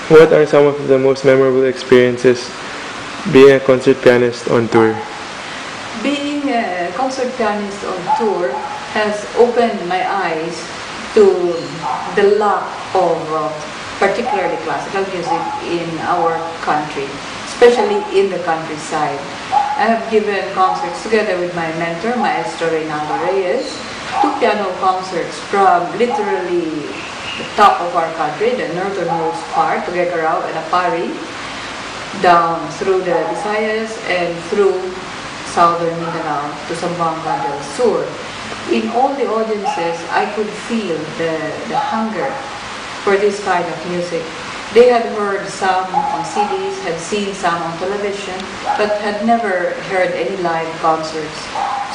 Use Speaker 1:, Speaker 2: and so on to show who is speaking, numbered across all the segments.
Speaker 1: What are some of the most memorable experiences being a concert pianist on tour?
Speaker 2: Being a concert pianist on tour has opened my eyes to the lack of particularly classical music in our country, especially in the countryside. I have given concerts together with my mentor, Maestro Reyes, two piano concerts from literally the top of our country, the northernmost part, Tuguegarao and Apari, down through the Visayas and through southern Mindanao to Zamboanga del Sur. In all the audiences, I could feel the hunger for this kind of music. They had heard some on CDs, had seen some on television, but had never heard any live concerts.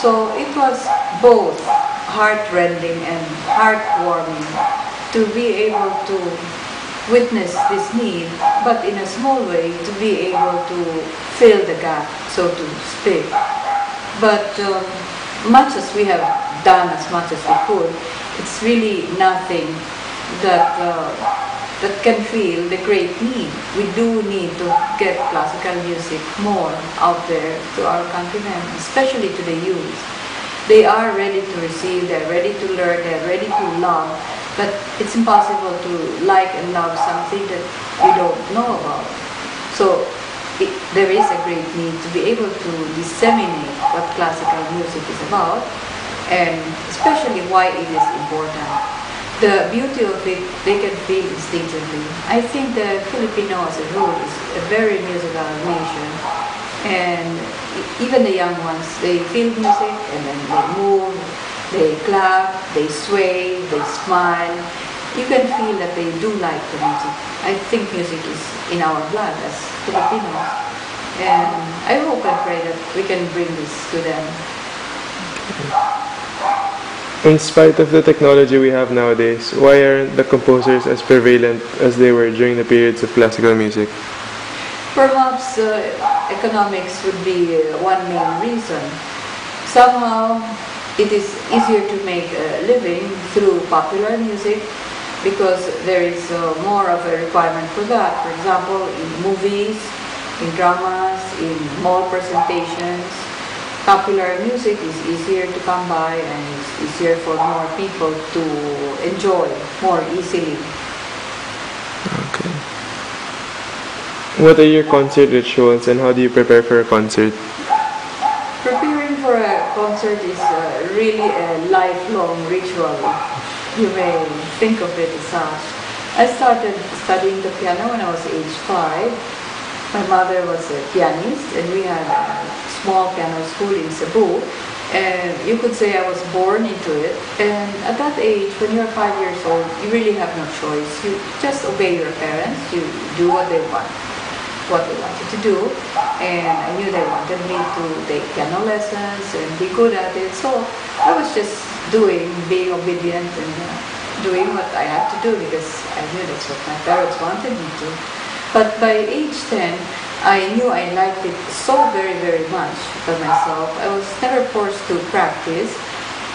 Speaker 2: So it was both heart-rending and heartwarming to be able to witness this need, but in a small way to be able to fill the gap, so to speak. But much as we have done as much as we could, it's really nothing that that can feel the great need. We do need to get classical music more out there to our countrymen, especially to the youth. They are ready to receive, they're ready to learn, they're ready to love, but it's impossible to like and love something that you don't know about. So there is a great need to be able to disseminate what classical music is about, and especially why it is important. The beauty of it, they can feel instinctively. I think the Filipino as a rule is a very musical nation, and even the young ones, they feel music and then they move, they clap, they sway, they smile. You can feel that they do like the music. I think music is in our blood as Filipinos, and I hope and pray that we can bring this to them.
Speaker 1: In spite of the technology we have nowadays, why aren't the composers as prevalent as they were during the periods of classical music?
Speaker 2: Perhaps economics would be one main reason. Somehow it is easier to make a living through popular music because there is more of a requirement for that. For example, in movies, in dramas, in mall presentations, popular music is easier to come by and it's easier for more people to enjoy more easily.
Speaker 1: Okay. What are your concert rituals and how do you prepare for a concert?
Speaker 2: Preparing for a concert is really a lifelong ritual. You may think of it as such. I started studying the piano when I was age 5. My mother was a pianist and we had a small piano school in Cebu. And you could say I was born into it. And at that age, when you're 5 years old, you really have no choice. You just obey your parents. You do what they want, what they wanted to do. And I knew they wanted me to take piano lessons and be good at it. So I was just being obedient and doing what I had to do because I knew that's what my parents wanted me to. But by age 10, I knew I liked it so very, very much by myself. I was never forced to practice,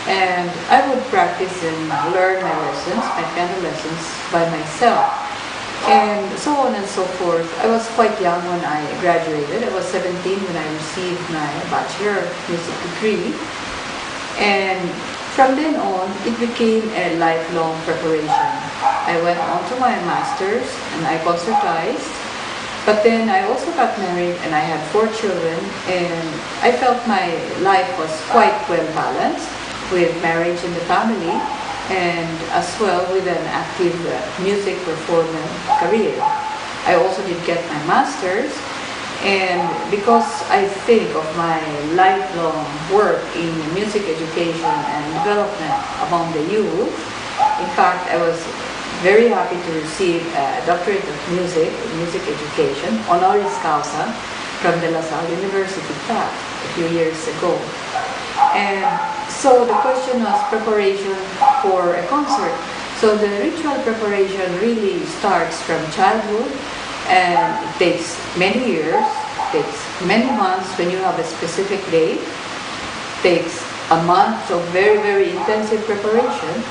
Speaker 2: and I would practice and learn my lessons, my piano lessons, by myself. And so on and so forth. I was quite young when I graduated. I was 17 when I received my Bachelor of Music degree. And from then on, it became a lifelong preparation. I went on to my master's and I concertized. But then I also got married and I had 4 children, and I felt my life was quite well balanced with marriage and the family, and as well with an active music performance career. I also did get my master's, and because I think of my lifelong work in music education and development among the youth, in fact, I was very happy to receive a doctorate of music in music education, honoris causa, from De La Salle University, a few years ago. And so the question was preparation for a concert. So the ritual preparation really starts from childhood, and it takes many years, takes many months when you have a specific date, takes a month of very, very intensive preparation.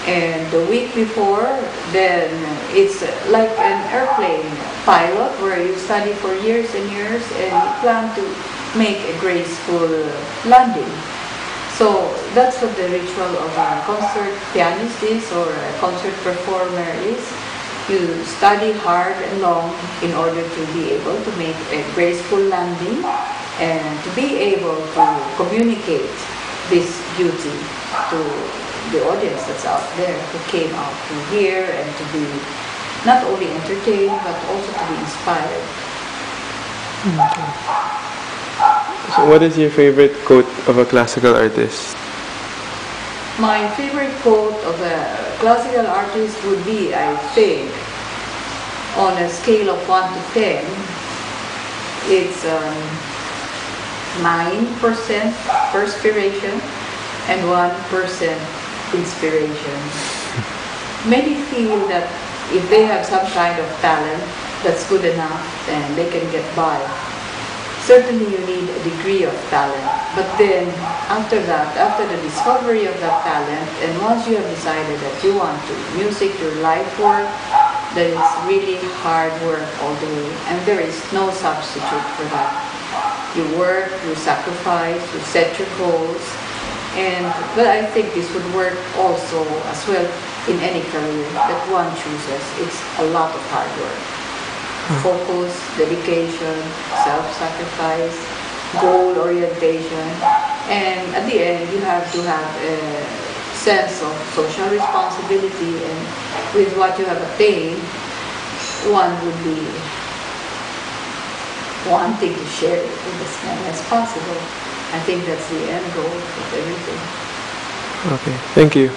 Speaker 2: And the week before, then it's like an airplane pilot where you study for years and years and you plan to make a graceful landing. So that's what the ritual of a concert pianist is, or a concert performer is. You study hard and long in order to be able to make a graceful landing and to be able to communicate this beauty to the audience that's out there who came out to hear and to be not only entertained but also to be inspired.
Speaker 1: Okay. So what is your favorite quote of a classical artist?
Speaker 2: My favorite quote of a classical artist would be, I think, on a scale of 1 to 10, it's 9% perspiration and 1% inspiration. Many feel that if they have some kind of talent that's good enough, then they can get by. Certainly you need a degree of talent, but then after that, after the discovery of that talent, and once you have decided that you want to music your life work, that is really hard work all the way, and there is no substitute for that. You work, you sacrifice, you set your goals, but I think this would work also as well in any career that one chooses. It's a lot of hard work. Focus, dedication, self-sacrifice, goal orientation, and at the end you have to have a sense of social responsibility, and with what you have attained, one would be wanting to share it with as many as possible. I think that's the end goal of everything.
Speaker 1: Okay, thank you.